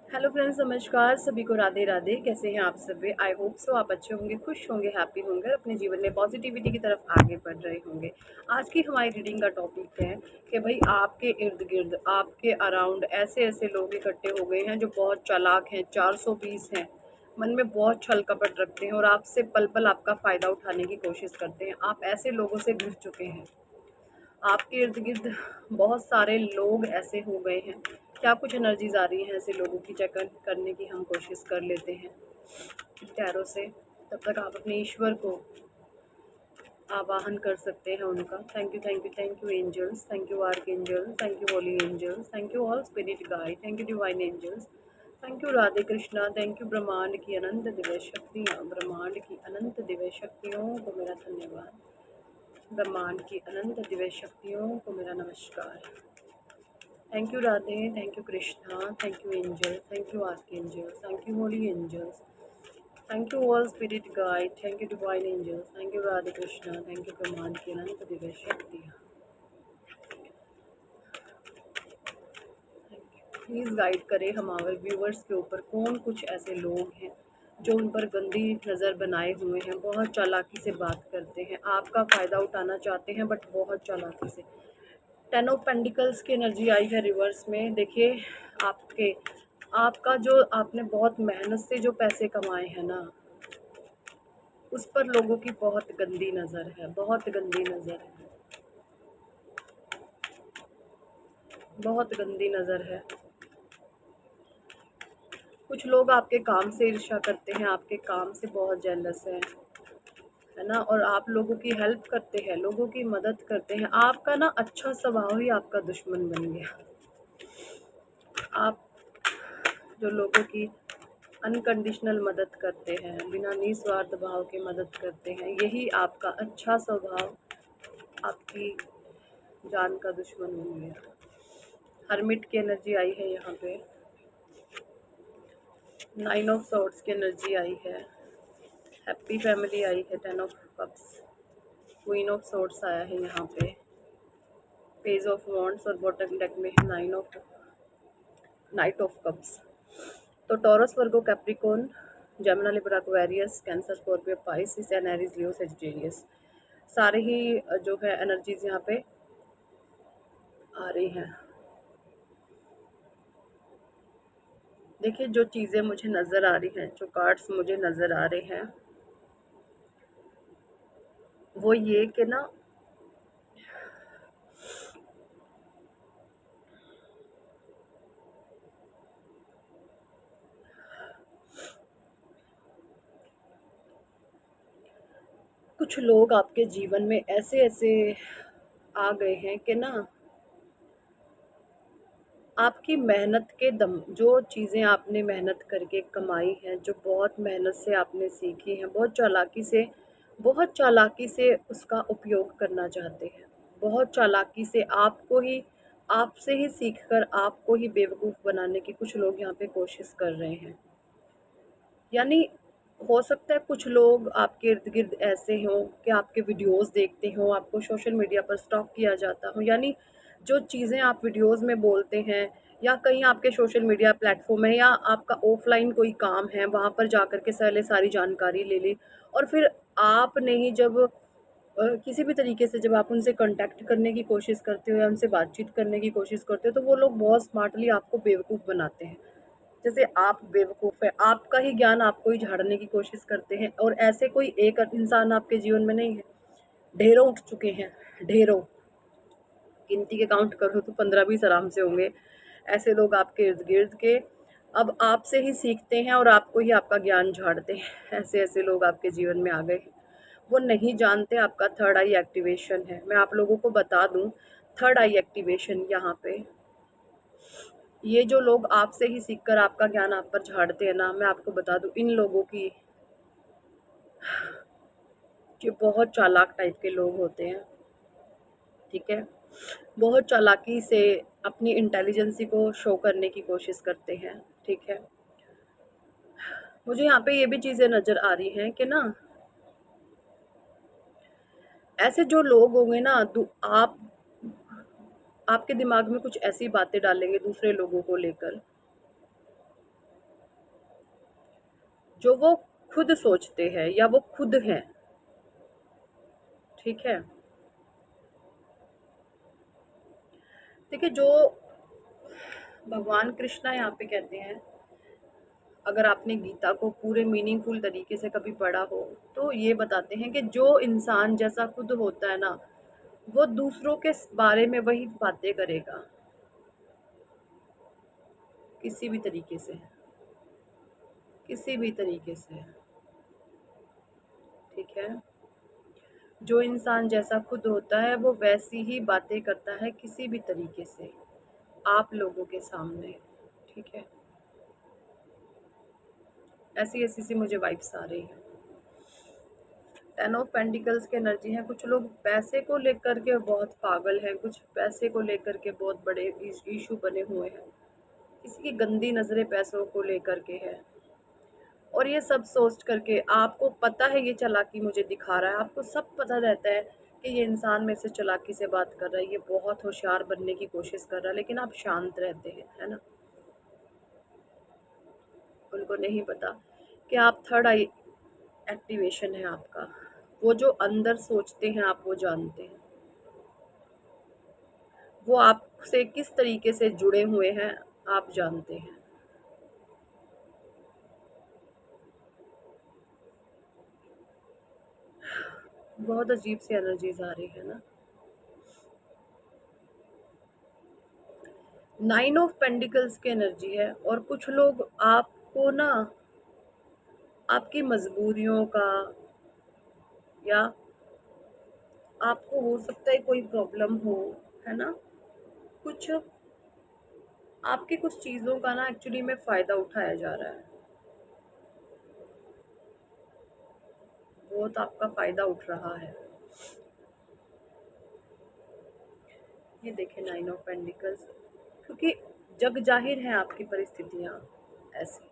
Hello friends, नमस्कार। सभी को राधे राधे। कैसे हैं आप सभी? आई होप सो आप अच्छे होंगे, खुश होंगे, हैप्पी होंगे, अपने जीवन में पॉजिटिविटी की तरफ आगे बढ़ रहे होंगे। आज की हमारी रीडिंग का टॉपिक है कि भाई आपके इर्द गिर्द, आपके अराउंड ऐसे ऐसे लोग इकट्ठे हो गए हैं जो बहुत चालाक हैं, 420 हैं, मन में बहुत छल कपट रखते हैं और आपसे पल पल आपका फ़ायदा उठाने की कोशिश करते हैं। आप ऐसे लोगों से घिर चुके हैं। आपके इर्द गिर्द बहुत सारे लोग ऐसे हो गए हैं। क्या कुछ एनर्जीज आ रही हैं ऐसे लोगों की? चेक करने की हम कोशिश कर लेते हैं टैरो से। तब तक आप अपने ईश्वर को आवाहन कर सकते हैं उनका। Thank you, thank you, thank you angels, thank you archangels, thank you holy angels, thank you all spirit guide, thank you divine angels, thank you Radhe Krishna, thank you ब्रह्मांड की अनंत दिव्य शक्तियाँ, ब्रह्मांड की अनंत दिव्य शक्तियों को मेरा धन्यवाद, ब्रह्मांड की अनंत दिव्य शक्तियों को मेरा नमस्कार। Thank you Radhe, thank you Krishna, thank you angel, thank you archangels, thank you holy angels, thank you all spirit guide, thank you divine angels, thank you Radhe Krishna, thank you ब्रह्मांड की अनंत दिव्य शक्तियाँ। प्लीज़ गाइड करें हमारे व्यूवर्स के ऊपर कौन कुछ ऐसे लोग हैं जो उन पर गंदी नज़र बनाए हुए हैं, बहुत चालाकी से बात करते हैं, आपका फ़ायदा उठाना चाहते हैं बट बहुत चालाकी से। 10 ऑफ पेंटिकल्स की एनर्जी आई है रिवर्स में। देखिए, आपके आपका जो आपने बहुत मेहनत से जो पैसे कमाए हैं ना, उस पर लोगों की बहुत गंदी नज़र है, बहुत गंदी नज़र है, बहुत गंदी नज़र है। कुछ लोग आपके काम से ईर्ष्या करते हैं, आपके काम से बहुत जेलस है ना, और आप लोगों की हेल्प करते हैं, लोगों की मदद करते हैं। आपका ना अच्छा स्वभाव ही आपका दुश्मन बन गया। आप जो लोगों की अनकंडीशनल मदद करते हैं, बिना निस्वार्थ भाव के मदद करते हैं, यही आपका अच्छा स्वभाव आपकी जान का दुश्मन बन गया। हर्मिट की एनर्जी आई है यहाँ पे। 9 ऑफ सॉर्ड्स की एनर्जी आई है। हैप्पी फैमिली आई है। 10 of cups, queen of swords आया है यहाँ पे। पेज ऑफ वॉन्ड्स और बॉटम डेक में है नाइट ऑफ कप्स। तो taurus, Virgo, Capricorn, Gemini, Libra, Aquarius, cancer, Scorpio, Pisces and Aries, Leo, Sagittarius, सारे ही जो है एनर्जीज यहाँ पे आ रही हैं। देखिए, जो चीज़ें मुझे नज़र आ रही हैं, जो कार्ड्स मुझे नज़र आ रहे हैं, वो ये कि ना, कुछ लोग आपके जीवन में ऐसे ऐसे आ गए हैं कि ना, आपकी मेहनत के दम, जो चीज़ें आपने मेहनत करके कमाई हैं, जो बहुत मेहनत से आपने सीखी हैं, बहुत चालाकी से उसका उपयोग करना चाहते हैं। बहुत चालाकी से आपसे ही सीखकर आपको ही बेवकूफ़ बनाने की कुछ लोग यहाँ पे कोशिश कर रहे हैं। यानी हो सकता है कुछ लोग आपके इर्द गिर्द ऐसे हों कि आपके वीडियोस देखते हों, आपको सोशल मीडिया पर स्टॉक किया जाता हो, यानी जो चीज़ें आप वीडियोस में बोलते हैं या कहीं आपके सोशल मीडिया प्लेटफॉर्म है या आपका ऑफलाइन कोई काम है, वहाँ पर जा कर के पहले सारी जानकारी ले ली, और फिर आपने ही जब किसी भी तरीके से जब आप उनसे कांटेक्ट करने की कोशिश करते हो या उनसे बातचीत करने की कोशिश करते हो, तो वो लोग बहुत स्मार्टली आपको बेवकूफ़ बनाते हैं। जैसे आप बेवकूफ़ है, आपका ही ज्ञान आपको ही झाड़ने की कोशिश करते हैं, और ऐसे कोई एक इंसान आपके जीवन में नहीं है, ढेरों उठ चुके हैं, ढेरों। गिनती के काउंट करो तो 15-20 आराम से होंगे ऐसे लोग आपके इर्द गिर्द के। अब आपसे ही सीखते हैं और आपको ही आपका ज्ञान झाड़ते हैं। ऐसे ऐसे लोग आपके जीवन में आ गए। वो नहीं जानते आपका थर्ड आई एक्टिवेशन है। मैं आप लोगों को बता दूं, थर्ड आई एक्टिवेशन यहाँ पे, ये जो लोग आपसे ही सीखकर आपका ज्ञान आप पर झाड़ते हैं ना, मैं आपको बता दूं, इन लोगों की, ये बहुत चालाक टाइप के लोग होते हैं, ठीक है। बहुत चालाकी से अपनी इंटेलिजेंसी को शो करने की कोशिश करते हैं, ठीक है। मुझे यहाँ पे ये भी चीज़ें नज़र आ रही हैं कि ना, ऐसे जो लोग होंगे ना, आप आपके दिमाग में कुछ ऐसी बातें डालेंगे दूसरे लोगों को लेकर, जो वो खुद सोचते हैं या वो खुद हैं, ठीक है। देखिए, जो भगवान कृष्णा यहाँ पे कहते हैं, अगर आपने गीता को पूरे मीनिंगफुल तरीके से कभी पढ़ा हो, तो ये बताते हैं कि जो इंसान जैसा खुद होता है ना, वो दूसरों के बारे में वही बातें करेगा, किसी भी तरीके से, किसी भी तरीके से, ठीक है। जो इंसान जैसा खुद होता है वो वैसी ही बातें करता है किसी भी तरीके से, आप लोगों के सामने, ठीक है। ऐसी ऐसी सी मुझे वाइब्स आ रही है। 10 ऑफ पेंटिकल्स की एनर्जी है। कुछ लोग पैसे को लेकर के बहुत पागल हैं, कुछ पैसे को लेकर के बहुत बड़े इशू बने हुए हैं, किसी की गंदी नज़रें पैसों को लेकर के है। और ये सब सोच करके आपको पता है ये चालाकी मुझे दिखा रहा है, आपको सब पता रहता है कि ये इंसान मेरे से चालाकी से बात कर रहा है, ये बहुत होशियार बनने की कोशिश कर रहा है, लेकिन आप शांत रहते हैं, है ना। उनको नहीं पता कि आप थर्ड आई एक्टिवेशन है आपका। वो जो अंदर सोचते हैं आप वो जानते हैं, वो आपसे किस तरीके से जुड़े हुए हैं आप जानते हैं। बहुत अजीब सी एनर्जीज आ रही है ना। 9 ऑफ पेंटिकल्स की एनर्जी है, और कुछ लोग आपको ना, आपकी मजबूरियों का, या आपको हो सकता है कोई प्रॉब्लम हो, है ना, कुछ आपकी कुछ चीज़ों का ना एक्चुअली में फ़ायदा उठाया जा रहा है, बहुत आपका फ़ायदा उठ रहा है। ये देखें 9 ऑफ पेंटिकल्स, क्योंकि जग जाहिर है आपकी परिस्थितियाँ ऐसी,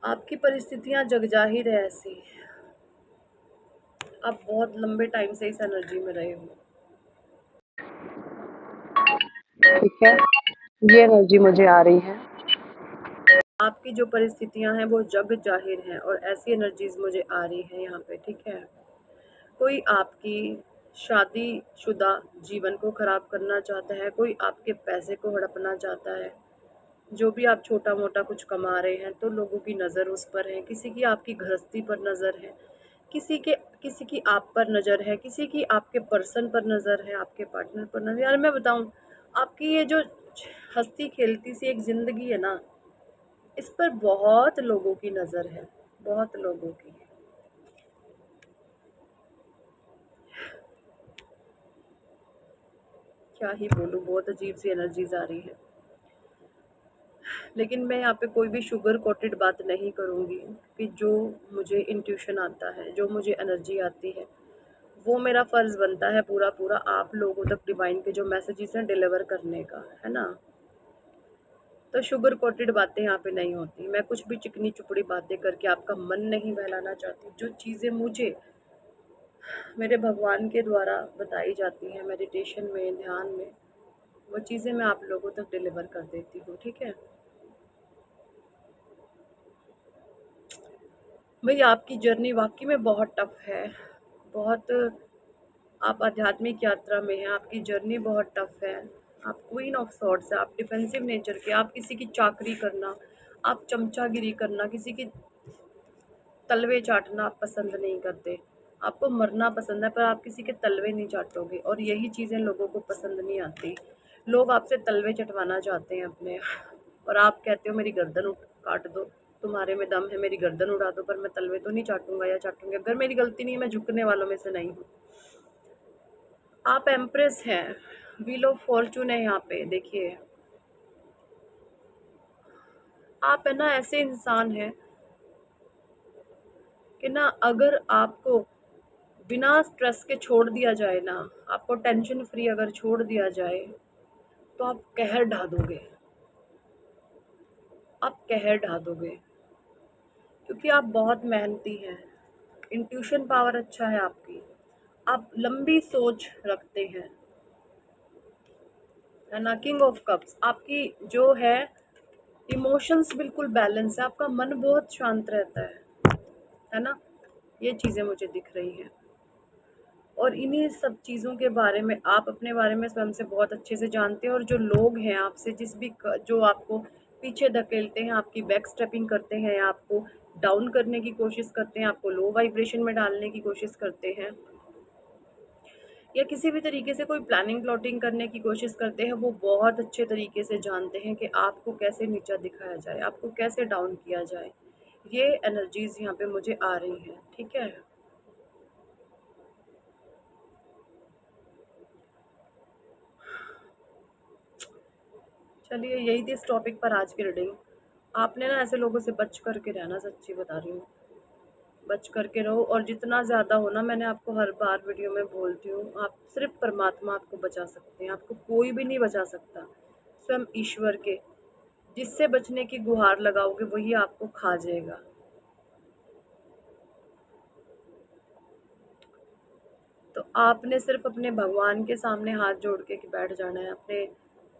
आपकी परिस्थितियाँ जग जाहिर है ऐसी। आप बहुत लंबे टाइम से इस एनर्जी में रहे हो, ठीक है। ये एनर्जी मुझे आ रही है। आपकी जो परिस्थितियां हैं वो जग जाहिर हैं, और ऐसी एनर्जीज मुझे आ रही है यहाँ पे, ठीक है। कोई आपकी शादीशुदा जीवन को खराब करना चाहता है, कोई आपके पैसे को हड़पना चाहता है। जो भी आप छोटा मोटा कुछ कमा रहे हैं तो लोगों की नज़र उस पर है, किसी की आपकी गृहस्थी पर नज़र है, किसी की आप पर नज़र है, किसी की आपके पर्सन पर नज़र है, आपके पार्टनर पर नज़र। यार मैं बताऊं, आपकी ये जो हंसती खेलती सी एक ज़िंदगी है ना, इस पर बहुत लोगों की नज़र है, बहुत लोगों की। क्या ही बोलूं, बहुत अजीब सी एनर्जीज आ रही है। लेकिन मैं यहाँ पे कोई भी शुगर कोटेड बात नहीं करूँगी, कि जो मुझे इंट्यूशन आता है, जो मुझे एनर्जी आती है, वो मेरा फ़र्ज़ बनता है पूरा पूरा आप लोगों तक डिवाइन के जो मैसेजेस हैं डिलीवर करने का, है ना। तो शुगर कोटेड बातें यहाँ पे नहीं होती। मैं कुछ भी चिकनी चुपड़ी बातें करके आपका मन नहीं बहलाना चाहती। जो चीज़ें मुझे मेरे भगवान के द्वारा बताई जाती हैं मेडिटेशन में, ध्यान में, वो चीज़ें मैं आप लोगों तक डिलीवर कर देती हूँ, ठीक है। भाई आपकी जर्नी वाकई में बहुत टफ है, बहुत, आप आध्यात्मिक यात्रा में हैं, आपकी जर्नी बहुत टफ है। आप क्वीन ऑफ सॉर्ड्स है, आप डिफेंसिव नेचर के, आप किसी की चाकरी करना, आप चमचागिरी करना, किसी की तलवे चाटना आप पसंद नहीं करते। आपको मरना पसंद है, पर आप किसी के तलवे नहीं चाटोगे, और यही चीज़ें लोगों को पसंद नहीं आती। लोग आपसे तलवे चटवाना चाहते हैं अपने, और आप कहते हो मेरी गर्दन काट दो, तुम्हारे में दम है मेरी गर्दन उड़ा दो, पर मैं तलवे तो नहीं चाटूंगा या चाटूंगी, अगर मेरी गलती नहीं है, मैं झुकने वालों में से नहीं हूँ। आप एम्प्रेस हैं, व्हील ऑफ फॉर्चून है यहाँ पे, देखिए आप है ना ऐसे इंसान हैं कि ना, अगर आपको बिना स्ट्रेस के छोड़ दिया जाए ना, आपको टेंशन फ्री अगर छोड़ दिया जाए, तो आप कहर ढा दोगे, आप कहर ढा दोगे, क्योंकि आप बहुत मेहनती हैं, इंट्यूशन पावर अच्छा है आपकी, आप लंबी सोच रखते हैं, है ना। किंग ऑफ कप्स आपकी जो है, इमोशंस बिल्कुल बैलेंस है, आपका मन बहुत शांत रहता है ना? ये चीज़ें मुझे दिख रही हैं। और इन्हीं सब चीज़ों के बारे में आप अपने बारे में स्वयं से बहुत अच्छे से जानते हैं, और जो लोग हैं आपसे जिस भी जो आपको पीछे धकेलते हैं, आपकी बैक स्टेपिंग करते हैं, आपको डाउन करने की कोशिश करते हैं, आपको लो वाइब्रेशन में डालने की कोशिश करते हैं, या किसी भी तरीके से कोई प्लानिंग प्लॉटिंग करने की कोशिश करते हैं, वो बहुत अच्छे तरीके से जानते हैं कि आपको कैसे नीचा दिखाया जाए, आपको कैसे डाउन किया जाए। ये एनर्जीज यहाँ पे मुझे आ रही हैं, ठीक है? चलिए, यही थी इस टॉपिक पर आज की रीडिंग। आपने ना ऐसे लोगों से बच करके रहना, सच्ची बता रही हूँ। बच करके रहो, और जितना ज़्यादा हो ना, मैंने आपको हर बार वीडियो में बोलती हूँ, आप सिर्फ परमात्मा आपको बचा सकते हैं, आपको कोई भी नहीं बचा सकता। स्वयं ईश्वर के जिससे बचने की गुहार लगाओगे वही आपको खा जाएगा। तो आपने सिर्फ अपने भगवान के सामने हाथ जोड़ के बैठ जाना है। अपने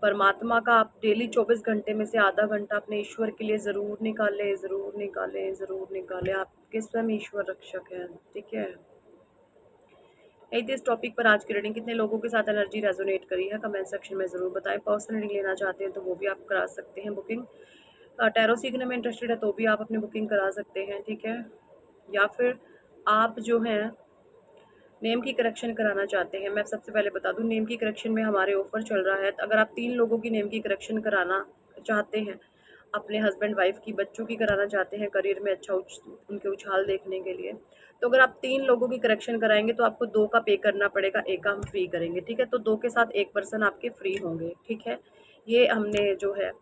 परमात्मा का आप डेली 24 घंटे में से आधा घंटा अपने ईश्वर के लिए ज़रूर निकालें, ज़रूर निकालें, ज़रूर निकालें। आपके स्वयं ईश्वर रक्षक हैं, ठीक है? यही थी इस टॉपिक पर आज की रीडिंग। कितने लोगों के साथ एनर्जी रेजोनेट करी है कमेंट सेक्शन में ज़रूर बताएं। पर्सनल रीडिंग लेना चाहते हैं तो वो भी आप करा सकते हैं बुकिंग। टैरो सीखने में इंटरेस्टेड है तो भी आप अपनी बुकिंग करा सकते हैं, ठीक है? या फिर आप जो हैं नेम की करेक्शन कराना चाहते हैं, मैं सबसे पहले बता दूं, नेम की करेक्शन में हमारे ऑफर चल रहा है। तो अगर आप 3 लोगों की नेम की करेक्शन कराना चाहते हैं, अपने हस्बैंड वाइफ की, बच्चों की कराना चाहते हैं, करियर में अच्छा उनके उछाल देखने के लिए, तो अगर आप 3 लोगों की करेक्शन कराएंगे तो आपको 2 का पे करना पड़ेगा, 1 का हम फ्री करेंगे, ठीक है? तो 2 के साथ 1 पर्सन आपके फ्री होंगे, ठीक है? ये हमने जो है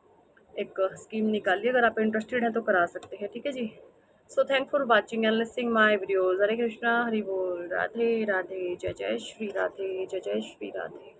एक स्कीम निकाली है। अगर आप इंटरेस्टेड हैं तो करा सकते हैं, ठीक है जी? So thank for watching and listening my videos. Hare Krishna, Hari बोल, राधे राधे, जय जय श्री राधे, जय जय श्री राधे।